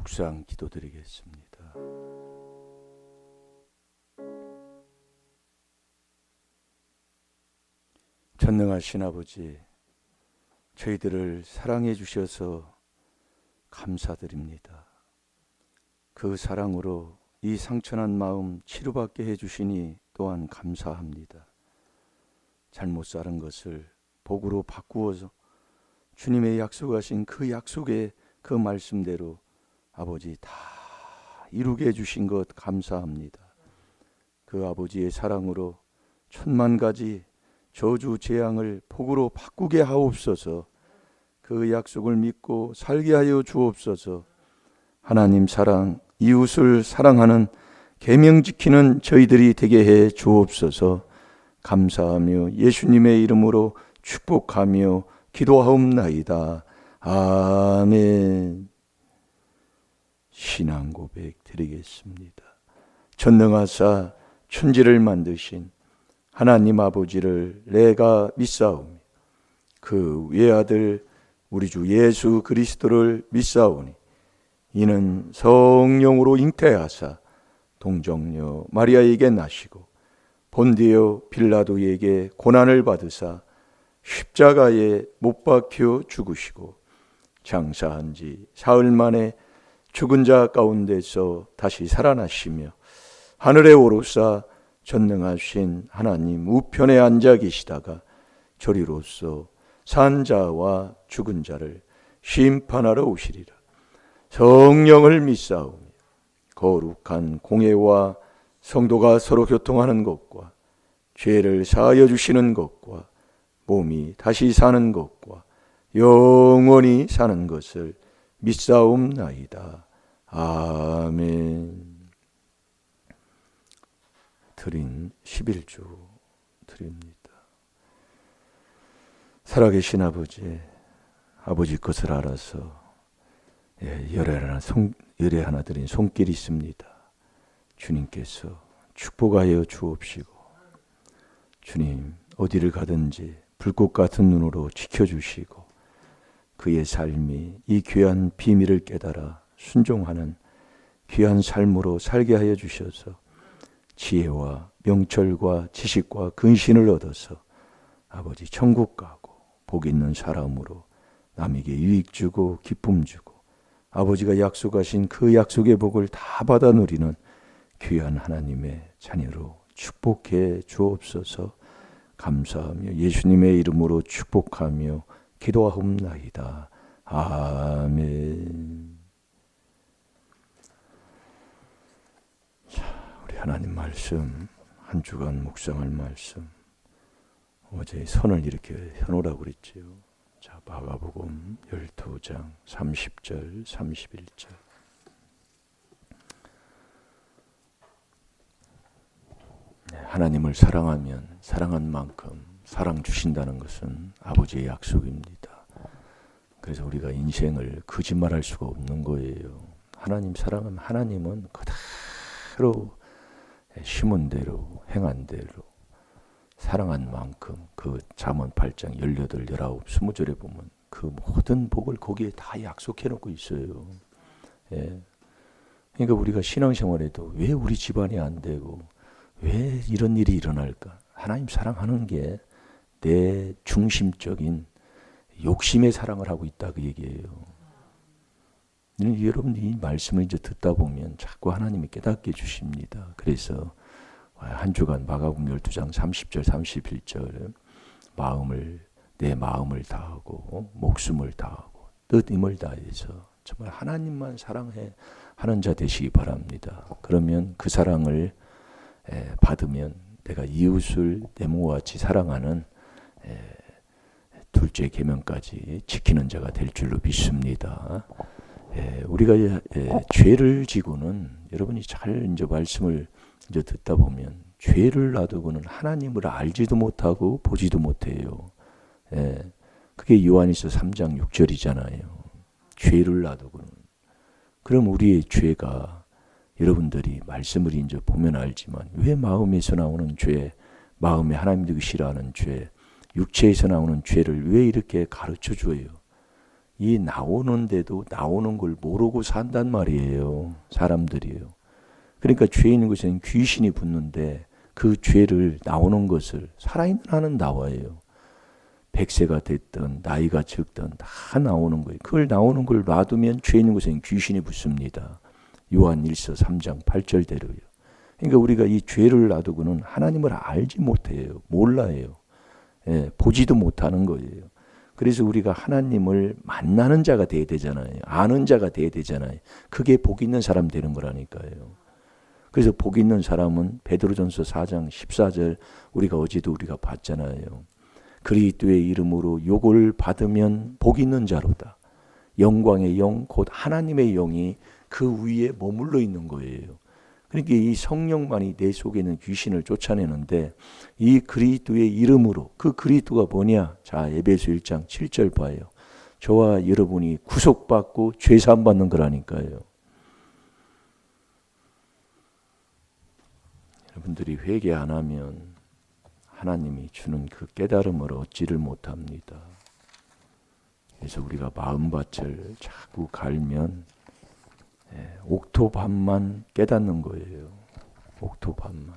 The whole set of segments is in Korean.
묵상 기도드리겠습니다. 전능하신 아버지, 저희들을 사랑해 주셔서 감사드립니다. 그 사랑으로 이 상처난 마음 치료받게 해주시니 또한 감사합니다. 잘못 살은 것을 복으로 바꾸어서 주님의 약속하신 그 약속의 그 말씀대로 아버지 다 이루게 해주신 것 감사합니다. 그 아버지의 사랑으로 천만 가지 저주 재앙을 복으로 바꾸게 하옵소서. 그 약속을 믿고 살게 하여 주옵소서. 하나님 사랑, 이웃을 사랑하는 계명 지키는 저희들이 되게 해 주옵소서. 감사하며 예수님의 이름으로 축복하며 기도하옵나이다. 아멘. 신앙 고백 드리겠습니다. 전능하사 천지를 만드신 하나님 아버지를 내가 믿사오니 그 외아들 우리 주 예수 그리스도를 믿사오니 이는 성령으로 잉태하사 동정녀 마리아에게 나시고 본디오 빌라도에게 고난을 받으사 십자가에 못 박혀 죽으시고 장사한 지 사흘 만에 죽은 자 가운데서 다시 살아나시며 하늘에 오르사 전능하신 하나님 우편에 앉아 계시다가 저리로서 산 자와 죽은 자를 심판하러 오시리라. 성령을 믿사오며 거룩한 공회와 성도가 서로 교통하는 것과 죄를 사하여 주시는 것과 몸이 다시 사는 것과 영원히 사는 것을 믿사옵나이다. 아멘. 드린 11주 드립니다. 살아계신 아버지, 아버지 것을 알아서 열애 하나 드린 손길이 있습니다. 주님께서 축복하여 주옵시고 주님 어디를 가든지 불꽃 같은 눈으로 지켜주시고 그의 삶이 이 귀한 비밀을 깨달아 순종하는 귀한 삶으로 살게 하여 주셔서 지혜와 명철과 지식과 근신을 얻어서 아버지 천국 가고 복 있는 사람으로 남에게 유익 주고 기쁨 주고 아버지가 약속하신 그 약속의 복을 다 받아 누리는 귀한 하나님의 자녀로 축복해 주옵소서. 감사하며 예수님의 이름으로 축복하며 기도하옵나이다. 아멘. 자, 우리 하나님 말씀, 한 주간 묵상할 말씀, 어제 선을 이렇게 해놓으라고 그랬지요. 자, 마가복음 12장 30절 31절. 하나님을 사랑하면 사랑한 만큼 사랑 주신다는 것은 아버지의 약속입니다. 그래서 우리가 인생을 거짓말할 수가 없는 거예요. 하나님 사랑하면 하나님은 그대로 심은 대로 행한 대로 사랑한 만큼 그 잠언 8장 18, 19, 20절에 보면 그 모든 복을 거기에 다 약속해 놓고 있어요. 예. 그러니까 우리가 신앙생활에도 왜 우리 집안이 안 되고 왜 이런 일이 일어날까? 하나님 사랑하는 게 내 중심적인 욕심의 사랑을 하고 있다 그 얘기예요. 여러분 이 말씀을 이제 듣다 보면 자꾸 하나님이 깨닫게 해주십니다. 그래서 한 주간 마가복음 12장 30절 31절 내 마음을 다하고 목숨을 다하고 뜻 힘을 다해서 정말 하나님만 사랑해 하는 자 되시기 바랍니다. 그러면 그 사랑을 받으면 내가 이웃을 내 몸과 같이 사랑하는 둘째 계명까지 지키는 자가 될 줄로 믿습니다. 우리가 죄를 지고는 여러분이 잘 이제 말씀을 이제 듣다 보면 죄를 놔두고는 하나님을 알지도 못하고 보지도 못해요. 그게 요한일서 3장 6절이잖아요. 죄를 놔두고는. 그럼 우리의 죄가 여러분들이 말씀을 이제 보면 알지만 왜 마음에서 나오는 죄, 마음에 하나님 되기 싫어하는 죄, 육체에서 나오는 죄를 왜 이렇게 가르쳐 줘요? 이 나오는데도 나오는 걸 모르고 산단 말이에요. 사람들이요. 그러니까 죄 있는 곳에는 귀신이 붙는데 그 죄를 나오는 것을 살아있는 한은 나와요. 100세가 됐든 나이가 적든 다 나오는 거예요. 그걸 나오는 걸 놔두면 죄 있는 곳에는 귀신이 붙습니다. 요한 1서 3장 8절대로요. 그러니까 우리가 이 죄를 놔두고는 하나님을 알지 못해요. 몰라요. 예, 보지도 못하는 거예요. 그래서 우리가 하나님을 만나는 자가 돼야 되잖아요. 아는 자가 돼야 되잖아요. 그게 복 있는 사람 되는 거라니까요. 그래서 복 있는 사람은 베드로전서 4장 14절 우리가 봤잖아요. 그리스도의 이름으로 욕을 받으면 복 있는 자로다. 영광의 영 곧 하나님의 영이 그 위에 머물러 있는 거예요. 그러니까 이 성령만이 내 속에 있는 귀신을 쫓아내는데 이 그리스도의 이름으로 그 그리스도가 뭐냐? 자, 에베소 1장 7절 봐요. 저와 여러분이 구속받고 죄사함 받는 거라니까요. 여러분들이 회개 안 하면 하나님이 주는 그 깨달음을 얻지를 못합니다. 그래서 우리가 마음밭을 자꾸 갈면 옥토 반만 깨닫는 거예요. 옥토 반만.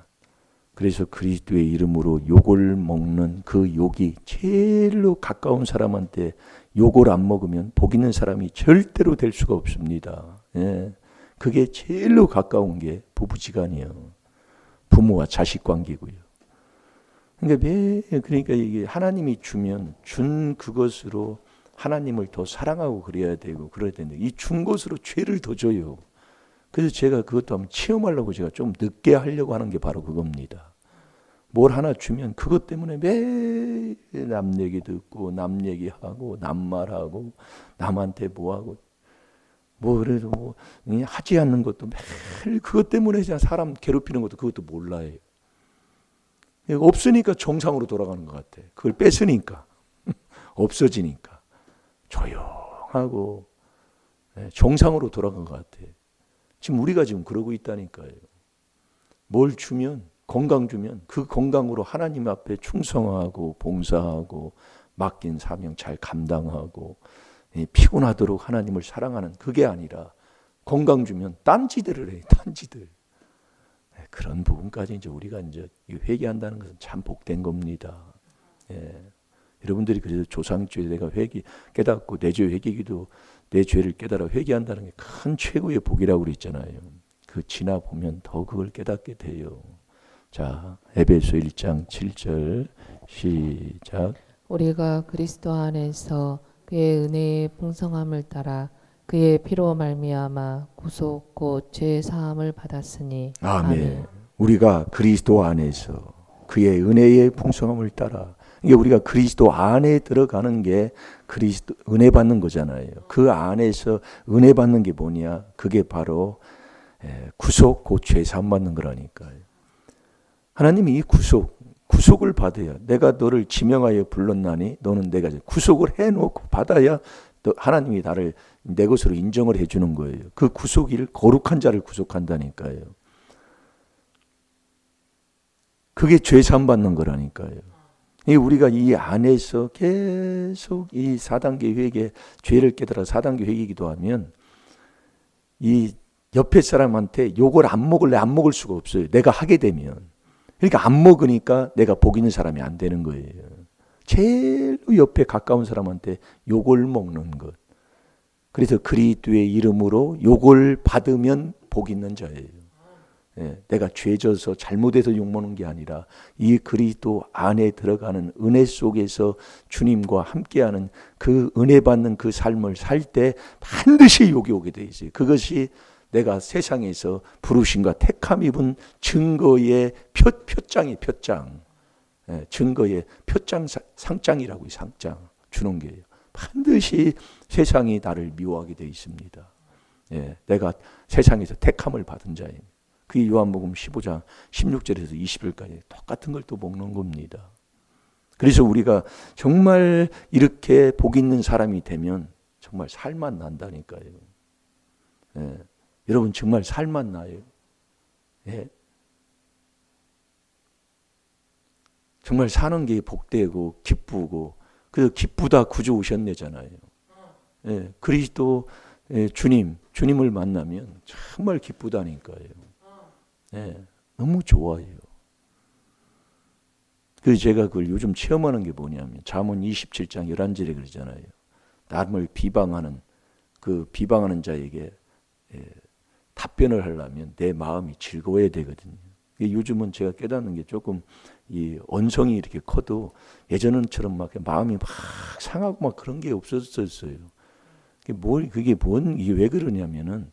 그래서 그리스도의 이름으로 욕을 먹는 그 욕이 제일로 가까운 사람한테 욕을 안 먹으면 복 있는 사람이 절대로 될 수가 없습니다. 예. 그게 제일로 가까운 게 부부지간이에요. 부모와 자식 관계고요. 그러니까 이게 하나님이 주면 준 그것으로 하나님을 더 사랑하고 그래야 되고 그래야 되는데 이 준 것으로 죄를 더 줘요. 그래서 제가 그것도 한번 체험하려고 제가 좀 늦게 하려고 하는 게 바로 그겁니다. 뭘 하나 주면 그것 때문에 매일 남 얘기 듣고 남 얘기하고 남 말하고 남한테 뭐하고 뭐 그래도 뭐 하지 않는 것도 매일 그것 때문에 그냥 사람 괴롭히는 것도 그것도 몰라요. 없으니까 정상으로 돌아가는 것 같아. 그걸 뺏으니까 없어지니까 조용하고 정상으로 돌아간 것 같아. 지금 우리가 지금 그러고 있다니까요. 뭘 주면 건강 주면 그 건강으로 하나님 앞에 충성하고 봉사하고 맡긴 사명 잘 감당하고 피곤하도록 하나님을 사랑하는 그게 아니라 건강 주면 딴지들을 해. 딴지들. 그런 부분까지 이제 우리가 이제 회개한다는 것은 참 복된 겁니다. 예. 여러분들이 그래서 조상죄 내가 깨닫고 내 죄 회개기도 내 죄를 깨달아 회개한다는 게 큰 최고의 복이라고 그랬잖아요. 그 지나 보면 더 그걸 깨닫게 돼요. 자, 에베소 1장 7절 시작. 우리가 그리스도 안에서 그의 은혜의 풍성함을 따라 그의 피로 말미암아 구속 곧 죄 사함을 받았으니 아멘. 우리가 그리스도 안에서 그의 은혜의 풍성함을 따라 이게 우리가 그리스도 안에 들어가는 게 그리스도 은혜 받는 거잖아요. 그 안에서 은혜 받는 게 뭐냐? 그게 바로 구속 곧 죄 사함 받는 거라니까요. 하나님이 이 구속을 받아야 내가 너를 지명하여 불렀나니 너는 내가 구속을 해놓고 받아야 하나님이 나를 내 것으로 인정을 해주는 거예요. 그 구속일 거룩한 자를 구속한다니까요. 그게 죄 사함 받는 거라니까요. 우리가 이 안에서 계속 이 4단계 회개, 죄를 깨달아 4단계 회개기도 하면 이 옆에 사람한테 욕을 안 먹을 수가 없어요. 내가 하게 되면. 그러니까 안 먹으니까 내가 복 있는 사람이 안 되는 거예요. 제일 옆에 가까운 사람한테 욕을 먹는 것. 그래서 그리스도의 이름으로 욕을 받으면 복 있는 자예요. 내가 죄져서 잘못해서 욕먹는 게 아니라 이 그리스도 안에 들어가는 은혜 속에서 주님과 함께하는 그 은혜 받는 그 삶을 살 때 반드시 욕이 오게 돼 있어요. 그것이 내가 세상에서 부르심과 택함 입은 증거의 표장. 증거의 표장 상장이라고 상장 주는 게요. 반드시 세상이 나를 미워하게 돼 있습니다. 내가 세상에서 택함을 받은 자입니다. 그게 요한복음 15장 16절에서 20절까지 똑같은 걸 또 먹는 겁니다. 그래서 우리가 정말 이렇게 복 있는 사람이 되면 정말 살맛 난다니까요. 여러분 정말 살맛 나요. 정말 사는 게 복되고 기쁘고 그래서 기쁘다 구주 오셨네잖아요. 예, 그리스도 주님을 만나면 정말 기쁘다니까요. 예, 너무 좋아요. 그래서 제가 그걸 요즘 체험하는 게 뭐냐면 잠언 27장 11절에 그러잖아요. 남을 비방하는 그 비방하는 자에게 답변을 하려면 내 마음이 즐거워야 되거든요. 요즘은 제가 깨닫는 게 조금 이 언성이 이렇게 커도 예전처럼 막 마음이 막 상하고 막 그런 게 없었어요. 이게 왜 그러냐면은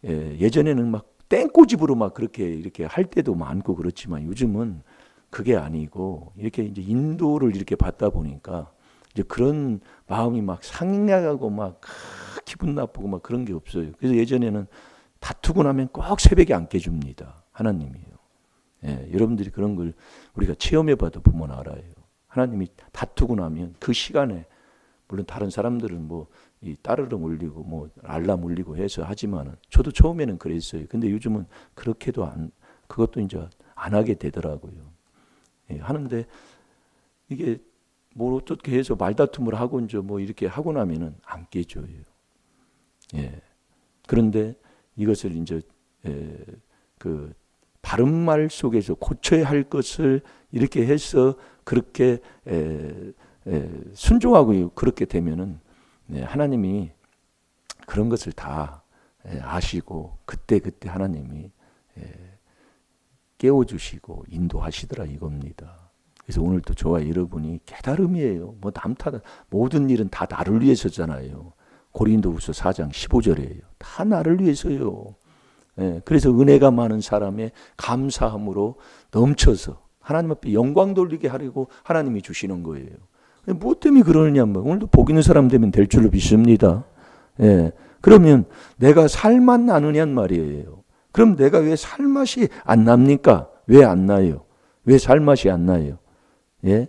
예전에는 막 땡꼬집으로 막 그렇게 이렇게 할 때도 많고 그렇지만 요즘은 그게 아니고 이렇게 이제 인도를 이렇게 받다 보니까 이제 그런 마음이 막 상하고 막 기분 나쁘고 막 그런 게 없어요. 그래서 예전에는 다투고 나면 꼭 새벽에 안 깨줍니다. 하나님이요. 예, 여러분들이 그런 걸 우리가 체험해봐도 보면 알아요. 하나님이 다투고 나면 그 시간에 물론 다른 사람들은 뭐 이 따르릉 울리고 뭐 알람 울리고 해서 하지만은 저도 처음에는 그랬어요. 근데 요즘은 그렇게도 그것도 이제 안 하게 되더라고요. 예, 하는데 이게 뭐 어떻게 해서 말다툼을 하고 이제 뭐 이렇게 하고 나면은 안 깨져요. 예. 그런데 이것을 이제 그 바른 말 속에서 고쳐야 할 것을 이렇게 해서 그렇게 순종하고 그렇게 되면은 하나님이 그런 것을 다 아시고 그때 하나님이 깨워주시고 인도하시더라 이겁니다. 그래서 오늘도 저와 여러분이 깨달음이에요. 뭐 남 탓, 모든 일은 다 나를 위해서잖아요. 고린도후서 4장 15절이에요. 다 나를 위해서요. 그래서 은혜가 많은 사람의 감사함으로 넘쳐서 하나님 앞에 영광 돌리게 하려고 하나님이 주시는 거예요. 무엇 때문에 그러느냐면 오늘도 복 있는 사람 되면 될 줄로 믿습니다. 그러면 내가 살맛 나느냐는 말이에요. 그럼 내가 왜 살맛이 안 납니까? 왜 안 나요? 왜 살맛이 안 나요? 예?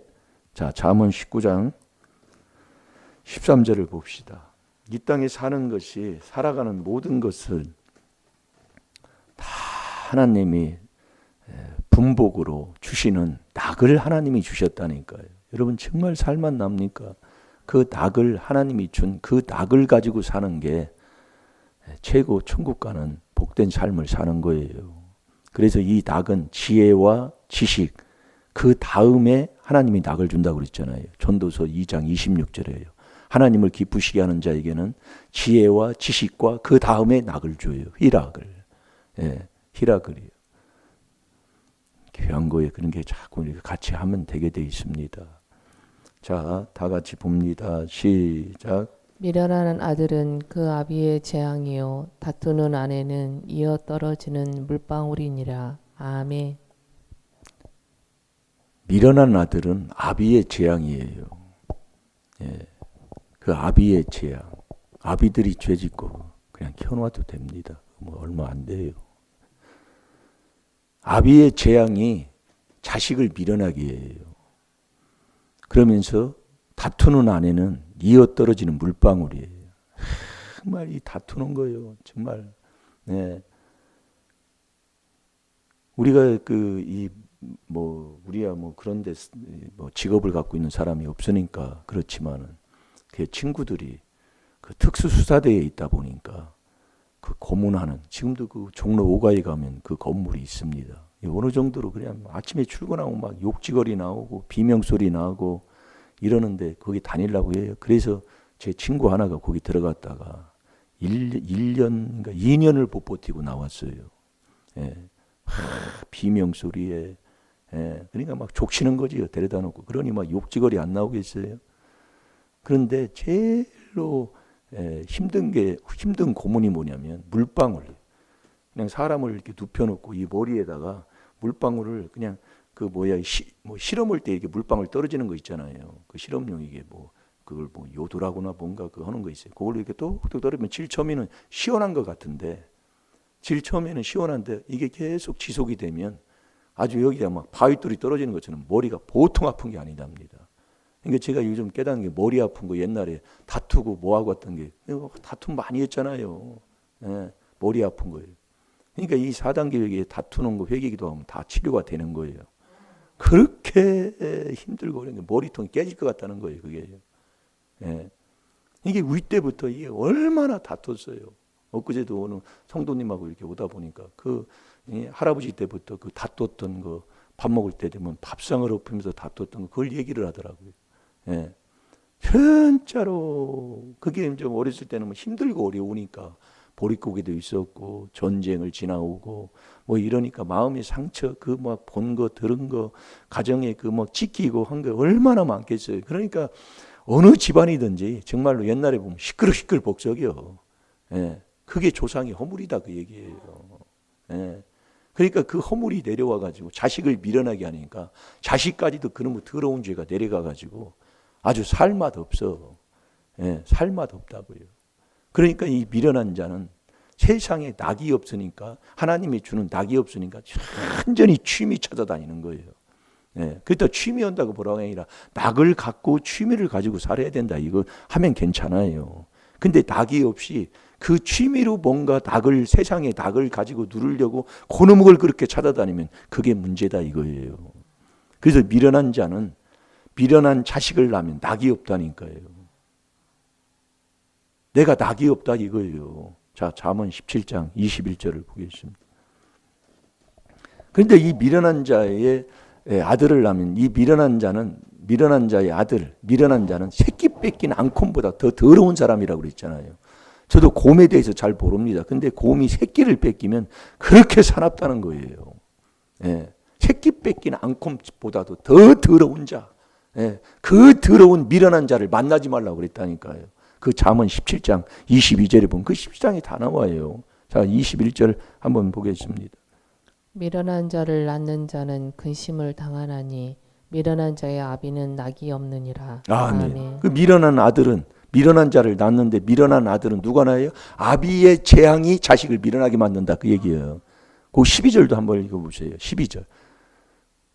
자, 잠언 19장 13절을 봅시다. 이 땅에 사는 것이 살아가는 모든 것을 다 하나님이 분복으로 주시는 낙을 하나님이 주셨다니까요. 여러분 정말 살맛 납니까? 그 낙을 하나님이 준 그 낙을 가지고 사는 게 최고 천국 가는 복된 삶을 사는 거예요. 그래서 이 낙은 지혜와 지식 그 다음에 하나님이 낙을 준다고 그랬잖아요. 전도서 2장 26절이에요. 하나님을 기쁘시게 하는 자에게는 지혜와 지식과 그 다음에 낙을 줘요. 희락을. 희락을이요. 귀한 거에 그런 게 자꾸 같이 하면 되게 돼 있습니다. 자, 다 같이 봅니다. 시작. 미련한 아들은 그 아비의 재앙이요 다투는 아내는 이어 떨어지는 물방울이니라. 아멘. 미련한 아들은 아비의 재앙이에요. 그 아비의 재앙. 아비들이 죄짓고 그냥 켜놔도 됩니다. 뭐 얼마 안 돼요. 아비의 재앙이 자식을 미련하게 해요. 그러면서 다투는 아내는 이어 떨어지는 물방울이에요. 정말 이 다투는 거예요. 정말. 우리가 우리야 뭐 그런데 뭐 직업을 갖고 있는 사람이 없으니까 그렇지만은 그 친구들이 그 특수수사대에 있다 보니까 그 고문하는 지금도 그 종로 5가에 가면 그 건물이 있습니다. 어느 정도로 그냥 아침에 출근하고 막 욕지거리 나오고 비명소리 나오고 이러는데 거기 다니려고 해요. 그래서 제 친구 하나가 거기 들어갔다가 1년인가 2년을 못 버티고 나왔어요. 비명소리에 그러니까 막 족치는 거지요. 데려다 놓고 그러니 막 욕지거리 안 나오겠어요. 그런데 제일로 힘든 고문이 뭐냐면 물방울. 그냥 사람을 이렇게 눕혀놓고 이 머리에다가 물방울을 그냥 실험할 때 이렇게 물방울 떨어지는 거 있잖아요. 그 실험용 이게 그걸 요도라고나 뭔가 하는 거 있어요. 그걸로 이렇게 뚝뚝 떨어지면 제일 처음에는 시원한 것 같은데 제일 처음에는 시원한데 이게 계속 지속이 되면 아주 여기가 막 바위돌이 떨어지는 것처럼 머리가 보통 아픈 게 아니답니다. 그러니까 제가 요즘 깨닫는 게 머리 아픈 거 옛날에 다투고 뭐하고 했던 게 다툼 많이 했잖아요. 머리 아픈 거예요. 그러니까 이 4단계 회개 다투는 거 회개기도 하면 다 치료가 되는 거예요. 그렇게 힘들고 그러니까 머리통이 깨질 것 같다는 거예요. 그게. 이게 윗때부터 이게 얼마나 다퉜어요. 엊그제도 어느 성도님하고 이렇게 오다 보니까 그 할아버지 때부터 그 다퉜던 거 밥 먹을 때 되면 밥상을 엎으면서 다퉜던 거 그걸 얘기를 하더라고요. 예. 진짜로 그게 좀 어렸을 때는 뭐 힘들고 어려우니까 보릿고개도 있었고 전쟁을 지나오고 뭐 이러니까 마음의 상처 그 막 본 거 들은 거 가정에 그 뭐 지키고 한 거 얼마나 많겠어요. 그러니까 어느 집안이든지 정말로 옛날에 보면 시끌시끌 복적이요. 예. 그게 조상의 허물이다 그 얘기예요. 예. 그러니까 그 허물이 내려와 가지고 자식을 미련하게 하니까 자식까지도 그놈의 더러운 죄가 내려가 가지고 아주 살 맛 없어. 예, 살 맛 없다고요. 그러니까 이 미련한 자는 세상에 낙이 없으니까 하나님이 주는 낙이 없으니까 완전히 취미 찾아다니는 거예요. 예, 그러니까 취미 한다고 보라고 아니라 낙을 갖고 취미를 가지고 살아야 된다. 이거 하면 괜찮아요. 근데 낙이 없이 그 취미로 뭔가 낙을 세상에 낙을 가지고 누리려고 그놈의 걸 그렇게 찾아다니면 그게 문제다 이거예요. 그래서 미련한 자는 미련한 자식을 낳으면 낙이 없다니까요. 내가 낙이 없다 이거예요. 자, 잠언 17장 21절을 보겠습니다. 그런데 이 미련한 자의 아들을 낳으면 이 미련한 자의 아들, 미련한 자는 새끼 뺏긴 앙콘보다 더 더러운 사람이라고 그랬잖아요. 저도 곰에 대해서 잘 모릅니다. 근데 곰이 새끼를 뺏기면 그렇게 사납다는 거예요. 예, 새끼 뺏긴 앙콘보다도 더 더러운 자. 예, 그 더러운 미련한 자를 만나지 말라고 그랬다니까요. 그 잠언 17장 22절에 보면 그 17장이 다 나와요. 자, 21절 한번 보겠습니다. 미련한 자를 낳는 자는 근심을 당하나니 미련한 자의 아비는 낙이 없느니라. 아멘. 그 미련한 자를 낳는데 미련한 아들은 누가 낳아요? 아비의 재앙이 자식을 미련하게 만든다 그 얘기예요. 그 12절도 한번 읽어보세요. 12절.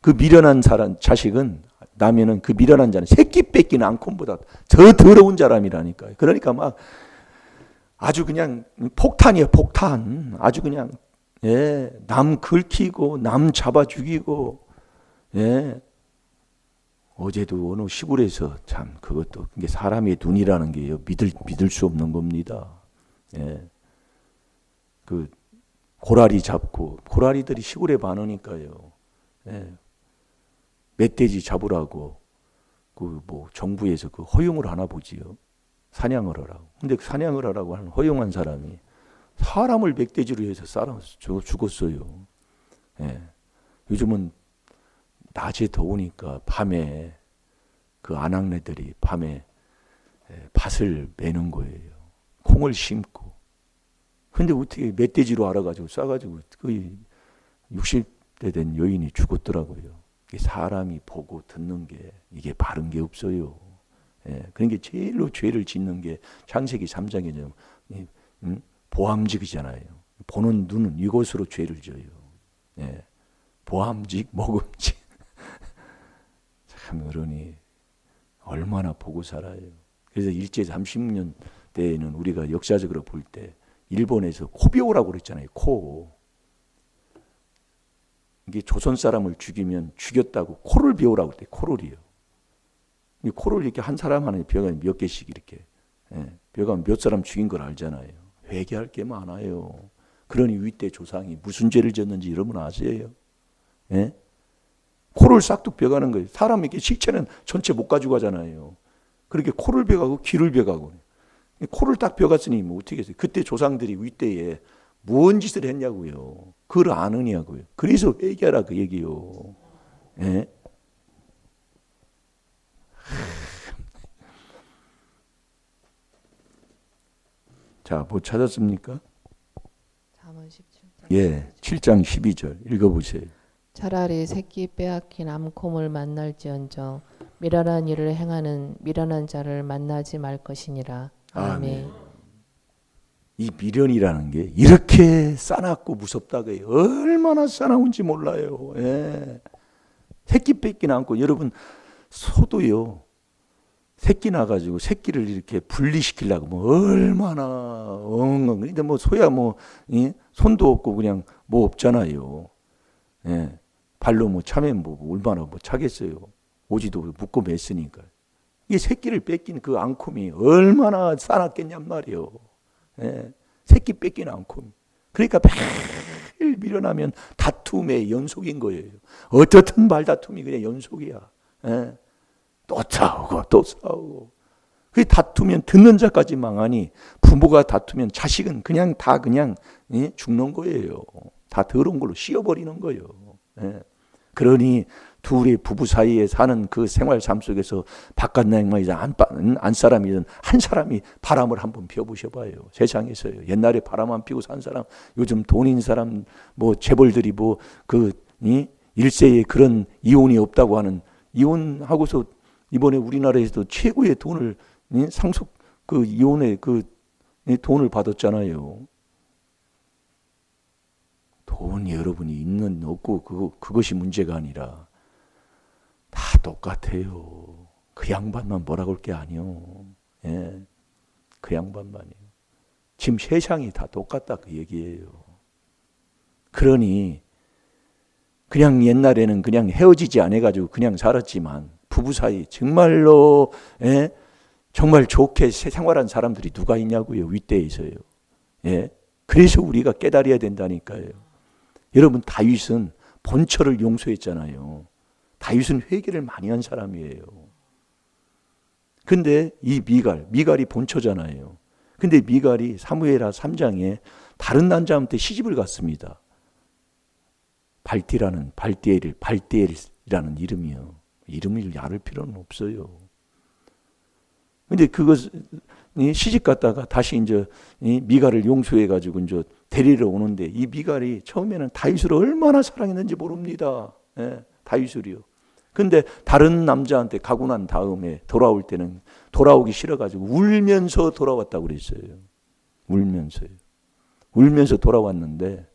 그 미련한 자식은 나면은 그 미련한 자는 새끼 뺏기는 앙콘보다 더 더러운 사람이라니까요. 그러니까 막 아주 그냥 폭탄이에요, 폭탄. 아주 그냥 예, 남 긁히고 남 잡아 죽이고 예. 어제도 어느 시골에서 참 그것도 이게 사람의 눈이라는 게요 믿을 수 없는 겁니다. 예. 그 고라니 잡고 고라니들이 시골에 많으니까요. 예. 멧돼지 잡으라고 그 뭐 정부에서 그 허용을 하나 보지요. 사냥을 하라고. 근데 사냥을 하라고 하는 허용한 사람이 사람을 멧돼지로 해서 쌀아 죽었어요. 예. 요즘은 낮에 더우니까 밤에 그 아낙네들이 밤에 밭을 매는 거예요. 콩을 심고. 근데 어떻게 멧돼지로 알아가지고 싸가지고 그 60대 된 여인이 죽었더라고요. 사람이 보고 듣는 게 이게 바른 게 없어요. 예, 그러니까 제일로 죄를 짓는 게 창세기 3장에 보암직이잖아요. 보는 눈은 이것으로 죄를 져요. 예, 보암직, 먹음직. 참 어른이 얼마나 보고 살아요. 그래서 일제 30년 때에는 우리가 역사적으로 볼 때 일본에서 코비오라고 그랬잖아요. 코. 이게 조선 사람을 죽이면 죽였다고 코를 비우라고 그랬대요. 코를이요. 이 코를 이렇게 한 사람 안에 벼가 몇 개씩 이렇게 벼가 몇 사람 죽인 걸 알잖아요. 회개할 게 많아요. 그러니 윗대 조상이 무슨 죄를 졌는지 여러분 아세요? 예? 코를 싹둑 벼가는 거예요. 사람 이렇게 식체는 전체 못 가지고 가잖아요. 그렇게 코를 벼가고 귀를 벼가고 코를 딱 벼갔으니 뭐 어떻게 했어요? 그때 조상들이 윗대에 무언 짓을 했냐고요. 그걸 아느냐고요. 그래서 회개하라 그 얘기요. 예? 자, 뭐 찾았습니까? 잠언 17장. 예, 7장 12절 읽어보세요. 차라리 새끼 빼앗긴 암콤을 만날지언정 미련한 일을 행하는 미련한 자를 만나지 말 것이니라. 아멘. 이 미련이라는 게 이렇게 싸납고 무섭다고 해요. 얼마나 싸나운지 몰라요. 예. 새끼 뺏긴 않고 여러분 소도요. 새끼 나가지고 새끼를 이렇게 분리시키려고 뭐 얼마나 엉엉. 근데 뭐 소야 뭐 손도 없고 그냥 뭐 없잖아요. 예. 발로 뭐 차면 뭐 얼마나 뭐 차겠어요. 오지도 묶고 맸으니까. 이 새끼를 뺏긴 그 앙콤이 얼마나 싸놨겠냔 말이요. 예. 새끼 뺏긴 앙콤. 그러니까 매일 밀어나면 다툼의 연속인 거예요. 어떻든 말다툼이 그냥 연속이야. 예. 또 싸우고 또 싸우고. 그 다투면 듣는 자까지 망하니 부모가 다투면 자식은 그냥 다 그냥 죽는 거예요. 다 더러운 걸로 씌워버리는 거예요. 예. 그러니 둘이 부부 사이에 사는 그 생활 삶 속에서 바깥 나라이든 안 사람이든 한 사람이 바람을 한번 피워보셔봐요. 세상에서요. 옛날에 바람 안 피고 산 사람, 요즘 돈 있는 사람, 뭐 재벌들이 뭐 그 일세에 그런 이혼이 없다고 하는, 이혼하고서 이번에 우리나라에서도 최고의 돈을 상속 그 이혼의 그 돈을 받았잖아요. 돈이 여러분이 있는 없고 그것이 문제가 아니라 다 똑같아요. 그 양반만 뭐라고 할 게 아니요. 예, 그 양반만이요. 지금 세상이 다 똑같다 그 얘기예요. 그러니 그냥 옛날에는 그냥 헤어지지 않아가지고 그냥 살았지만 부부 사이 정말로 정말 좋게 생활한 사람들이 누가 있냐고요. 윗대에서요. 예, 그래서 우리가 깨달아야 된다니까요. 여러분 다윗은 본처를 용서했잖아요. 다윗은 회개를 많이 한 사람이에요. 근데 이 미갈이 본처잖아요. 근데 미갈이 사무엘하 3장에 다른 남자한테 시집을 갔습니다. 발디엘이라는 이름이요. 이름을 야를 필요는 없어요. 근데 그것이 시집 갔다가 다시 이제 미갈을 용서해가지고 이제 데리러 오는데 이 미갈이 처음에는 다윗을 얼마나 사랑했는지 모릅니다. 예, 다윗을요. 근데 다른 남자한테 가고 난 다음에 돌아올 때는 돌아오기 싫어가지고 울면서 돌아왔다고 그랬어요. 울면서 돌아왔는데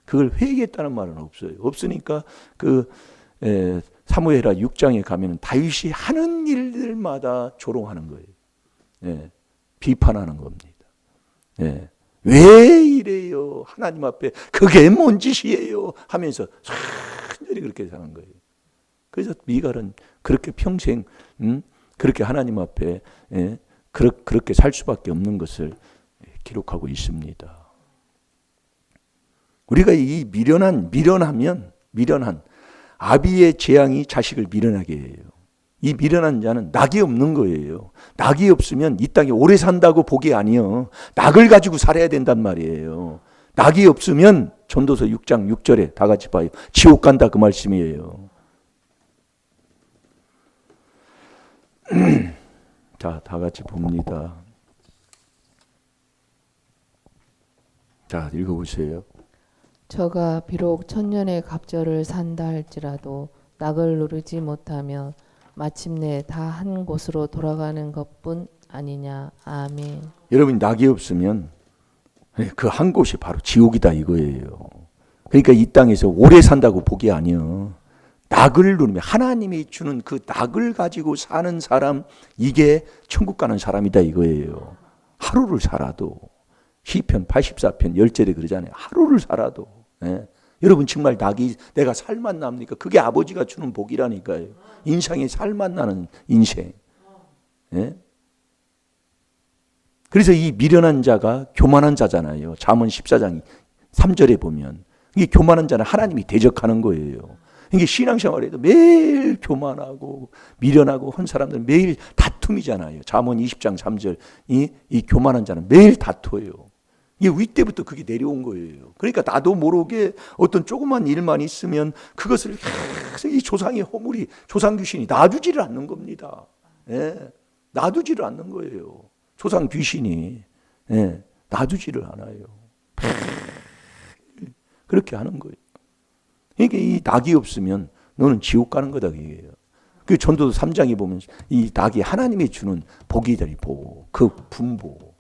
그걸 회개했다는 말은 없어요. 없으니까 사무엘하 6장에 가면 다윗이 하는 일들마다 조롱하는 거예요. 예, 비판하는 겁니다. 예, 왜 이래요? 하나님 앞에 그게 뭔 짓이에요? 하면서 천천히 그렇게 사는 거예요. 그래서 미갈은 그렇게 평생 그렇게 하나님 앞에 그렇게 살 수밖에 없는 것을 기록하고 있습니다. 우리가 이 미련한 아비의 재앙이 자식을 미련하게 해요. 이 미련한 자는 낙이 없는 거예요. 낙이 없으면 이 땅에 오래 산다고 복이 아니요. 낙을 가지고 살아야 된단 말이에요. 낙이 없으면 전도서 6장 6절에 다 같이 봐요. 지옥 간다 그 말씀이에요. 자, 다 같이 봅니다. 자, 읽어보세요. 저가 비록 천년의 갑절을 산다 할지라도 낙을 누르지 못하며 마침내 다 한 곳으로 돌아가는 것뿐 아니냐. 아멘. 여러분 낙이 없으면 그 한 곳이 바로 지옥이다 이거예요. 그러니까 이 땅에서 오래 산다고 복이 아니요. 낙을 누르면 하나님이 주는 그 낙을 가지고 사는 사람, 이게 천국 가는 사람이다 이거예요. 하루를 살아도 시편 84편 10절에 그러잖아요. 하루를 살아도. 예. 여러분 정말 낙이 내가 살만 납니까? 그게 아버지가 주는 복이라니까요. 인생에 살만 나는 인생. 예? 그래서 이 미련한 자가 교만한 자잖아요. 잠언 14장 3절에 보면 이게 교만한 자는 하나님이 대적하는 거예요. 이게 신앙생활에도 매일 교만하고 미련하고 한 사람들은 매일 다툼이잖아요. 잠언 20장 3절 이 교만한 자는 매일 다투어요. 이게 윗대부터 그게 내려온 거예요. 그러니까 나도 모르게 어떤 조그만 일만 있으면 그것을 계속 이 조상의 허물이, 조상 귀신이 놔두지를 않는 겁니다. 예, 놔두지를 않는 거예요. 조상 귀신이 놔두지를 않아요. 그렇게 하는 거예요. 그러니까 이 낙이 없으면 너는 지옥 가는 거다 이게요. 그 전도서 3장에 보면 이 낙이 하나님이 주는 복이다니 복, 그 분복.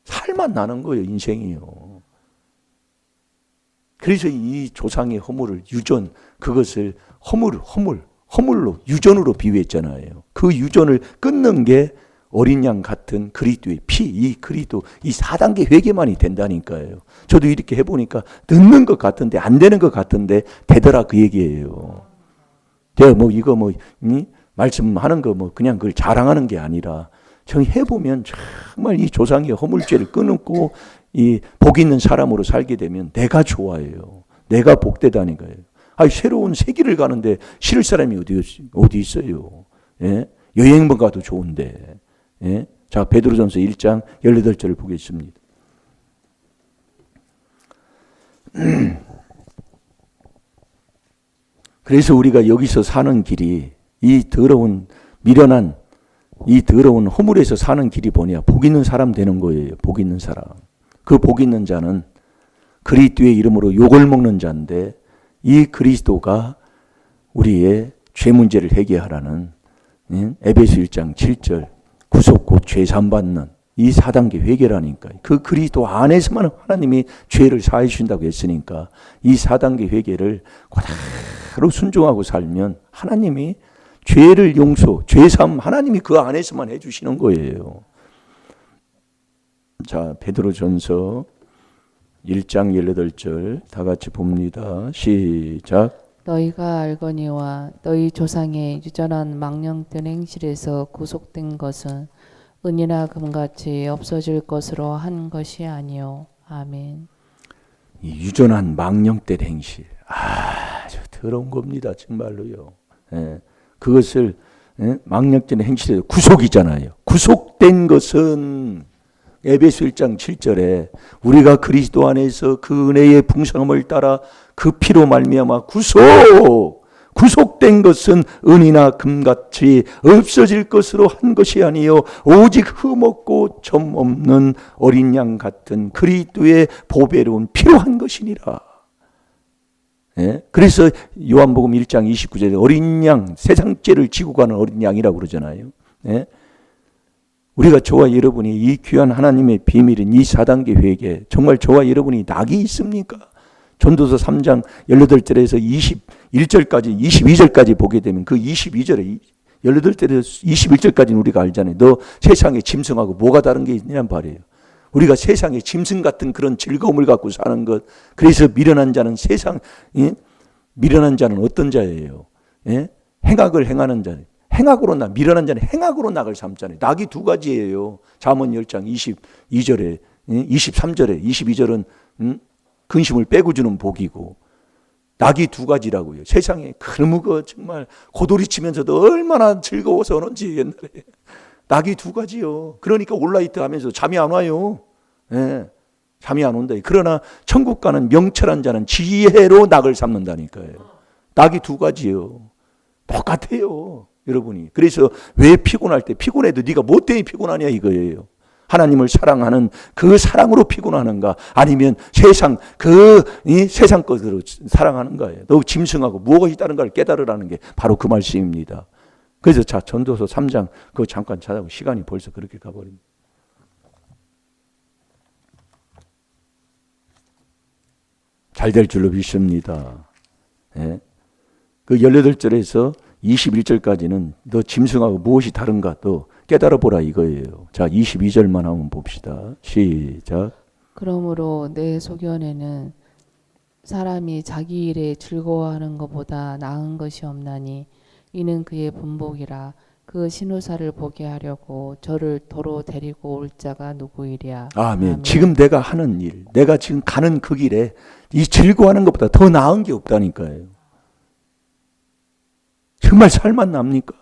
살만 나는 거예요, 인생이요. 그래서 이 조상의 허물을 유전, 그것을 허물로 유전으로 비유했잖아요. 그 유전을 끊는 게 어린 양 같은 그리스도의 피, 이 그리스도, 이 4단계 회개만이 된다니까요. 저도 이렇게 해보니까 늦는 것 같은데 안 되는 것 같은데 되더라 그 얘기예요. 제가 말씀하는 거 뭐 그냥 그걸 자랑하는 게 아니라 해보면 정말 이 조상의 허물죄를 끊고 이 복 있는 사람으로 살게 되면 내가 좋아해요. 내가 복되다는 거예요. 아니, 새로운 세계를 가는데 싫을 사람이 어디 있어요? 예? 여행만 가도 좋은데. 예? 자, 베드로전서 1장 18절을 보겠습니다. 그래서 우리가 여기서 사는 길이 이 더러운 미련한 이 더러운 허물에서 사는 길이 뭐냐? 복 있는 사람 되는 거예요. 복 있는 사람. 그 복 있는 자는 그리스도의 이름으로 욕을 먹는 자인데 이 그리스도가 우리의 죄 문제를 해결하라는 에베소 1장 7절 구속 곧 죄산 받는 이 4단계 회개라니까. 그 그리스도 안에서만 하나님이 죄를 사해 주신다고 했으니까 이 4단계 회개를 그대로 순종하고 살면 하나님이 죄를 용서, 죄삼 하나님이 그 안에서만 해 주시는 거예요. 자, 베드로전서 1장 18절 다 같이 봅니다. 시작. 너희가 알거니와 너희 조상의 유전한 망령된 행실에서 구속된 것은 은이나 금같이 없어질 것으로 한 것이 아니요. 아멘. 이 유전한 망령된 행실, 아주 더러운 겁니다. 정말로요. 예, 그것을 망령된 행실에서 구속이잖아요. 구속된 것은 에베소 1장 7절에 우리가 그리스도 안에서 그 은혜의 풍성함을 따라 그 피로 말미암아 구속된 것은 은이나 금같이 없어질 것으로 한 것이 아니요 오직 흠없고 점 없는 어린 양 같은 그리스도의 보배로운 피로 한 것이니라. 예? 그래서 요한복음 1장 29절에 어린 양, 세상 죄를 지고 가는 어린 양이라고 그러잖아요. 예? 우리가 저와 여러분이 이 귀한 하나님의 비밀인 이 4단계 회개, 정말 저와 여러분이 낙이 있습니까? 전도서 3장 18절에서 21절까지 22절까지 보게 되면 그 22절에 18절에서 21절까지는 우리가 알잖아요. 너 세상에 짐승하고 뭐가 다른 게 있냐는 말이에요. 우리가 세상에 짐승 같은 그런 즐거움을 갖고 사는 것. 그래서 미련한 자는 미련한 자는 어떤 자예요? 예? 행악을 행하는 자. 미련한 자는 행악으로 낙을 삼잖아요. 낙이 두 가지예요. 잠언 10장 22절에 23절에 22절은 근심을 빼고 주는 복이고 낙이 두 가지라고요. 세상에 그러므 정말 고돌이 치면서도 얼마나 즐거워서 그런지 옛날에 낙이 두 가지요. 그러니까 올라이트 하면서 잠이 안 와요. 예, 잠이 안 온다. 그러나 천국 가는 명철한 자는 지혜로 낙을 삼는다니까요. 낙이 두 가지요. 똑같아요. 여러분이. 그래서 왜 피곤할 때 피곤해도 네가 뭐 때문에 피곤하냐 이거예요. 하나님을 사랑하는 그 사랑으로 피곤하는가 아니면 세상 세상 것으로 사랑하는 거예요. 너 짐승하고 무엇이 다른가를 깨달으라는 게 바로 그 말씀입니다. 그래서 자 전도서 3장 그거 잠깐 찾아보고 시간이 벌써 그렇게 가버립니다. 잘 될 줄로 믿습니다. 예. 그 18절에서 21절까지는 너 짐승하고 무엇이 다른가 또 깨달아 보라 이거예요. 자, 22절만 한번 봅시다. 시작. 그러므로 내 소견에는 사람이 자기 일에 즐거워하는 것보다 나은 것이 없나니 이는 그의 분복이라. 그 신우사를 보게 하려고 저를 도로 데리고 올 자가 누구이랴. 아멘. 아멘. 지금 내가 하는 일, 내가 지금 가는 그 길에 이 즐거워하는 것보다 더 나은 게 없다니까요. 정말 살맛 납니까?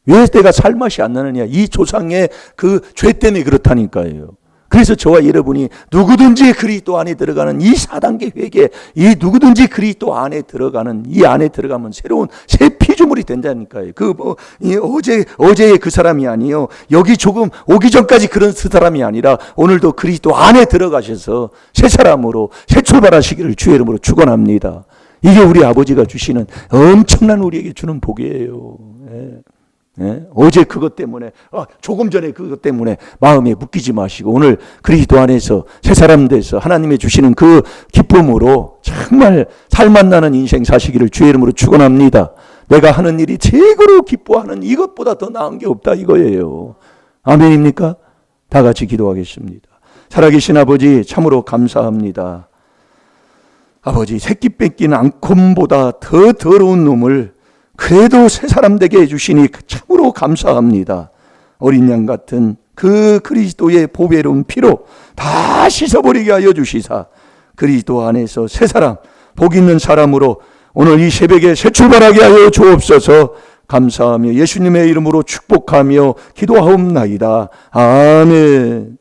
왜 내가 살맛이 안 나느냐? 이 조상의 그 죄 때문에 그렇다니까요. 그래서 저와 여러분이 누구든지 그리스도 안에 들어가는 이 4단계 회개, 이 누구든지 그리스도 안에 들어가는 이 안에 들어가면 새로운 새 피조물이 된다니까요. 어제의 그 사람이 아니요. 여기 조금 오기 전까지 그런 사람이 아니라 오늘도 그리스도 안에 들어가셔서 새 사람으로 새 출발하시기를 주의 이름으로 축원합니다. 이게 우리 아버지가 주시는 엄청난 우리에게 주는 복이에요. 예. 예? 어제 그것 때문에 조금 전에 그것 때문에 마음에 묶이지 마시고 오늘 그리스도 안에서 새 사람 돼서 하나님이 주시는 그 기쁨으로 정말 살맛 나는 인생 사시기를 주의 이름으로 축원합니다. 내가 하는 일이 최고로 기뻐하는 이것보다 더 나은 게 없다 이거예요. 아멘입니까? 다 같이 기도하겠습니다. 살아계신 아버지 참으로 감사합니다. 아버지 새끼 뺏긴 앙콤보다 더 더러운 놈을 그래도 새 사람 되게 해주시니 참으로 감사합니다. 어린 양 같은 그 그리스도의 보배로운 피로 다 씻어버리게 하여 주시사 그리스도 안에서 새 사람, 복 있는 사람으로 오늘 이 새벽에 새 출발하게 하여 주옵소서. 감사하며 예수님의 이름으로 축복하며 기도하옵나이다. 아멘.